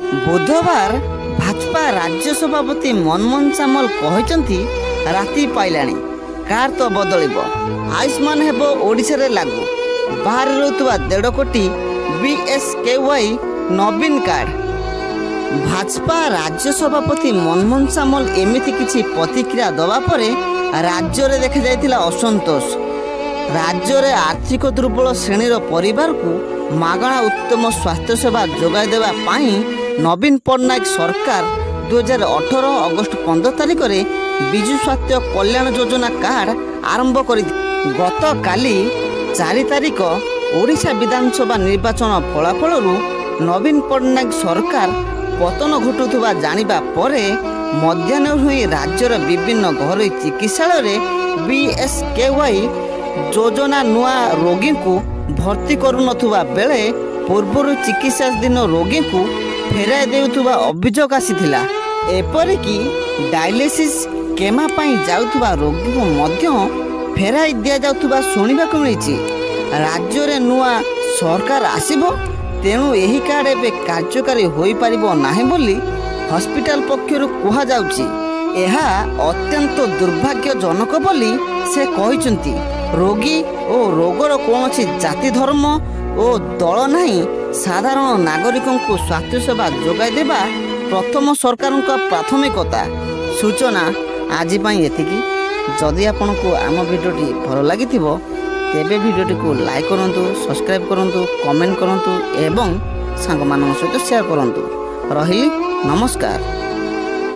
बुधवार भाजपा राज्य सभापति मनमोहन सामल कहते राति पाइलाणी कार तो बदलिब आयुष्मान हेब ओडिशा लागू बाहर रोथुवा 1.5 कोटी BSKY नवीन कार्ड। भाजपा राज्य सभापति मनमोहन सामल एमिति किछि प्रतिक्रिया दवा परे राज्य रे देखा जायतिला असंतोष। राज्य रे आर्थिक दुर्बल श्रेणीर परिवार को मागणा उत्तम स्वास्थ्य सेवा जोगाई देवा पाई नवीन पट्टनायक सरकार 2018 अगस्त 15 तारिख में विजु स्वास्थ्य कल्याण योजना कार्ड आरंभ कर गत काली 4 तारिख ओडिशा विधानसभा निर्वाचन फलाफल नवीन पट्टनायक सरकार पतन घटुवा जानिबा परे मध्याह्न हुई राज्यर विभिन्न घरोई चिकित्सालय BSKY योजना नुआ रोगी को भर्ती करुनथुवा बेले पूर्वर चिकित्साधीन रोगी को फेराई देउथुवा अभियोग आसीथिला। एपरिकी डायलिसिस केमा पाई जाउथुवा रोगी को मध्य फेराई दिया जाउथुवा सुनिबाकु मिलिछि। राज्य रे नुआ सरकार आसीबो तेणु एही कार्ड एबे कार्यकारी होई परिबो नाही बोली हॉस्पिटल पक्षरु कुहा जाउछि। एहा अत्यंत दुर्भाग्यजनक बोली से कहिसंती। रोगी और रोगर कौनसी जाति धर्म और दल नहीं साधारण नागरिकों को स्वास्थ्य सेवा जोगाई देवा प्रथम सरकार का प्राथमिकता। सूचना आज एतिकी। जदि आपन को आम भिडियोटी भल लगी तेबे भिडियोटी को लाइक करंतु, सब्सक्राइब करंतु, कमेंट करंतु एवं सांग मान सहित शेयर करंतु। रहिली नमस्कार।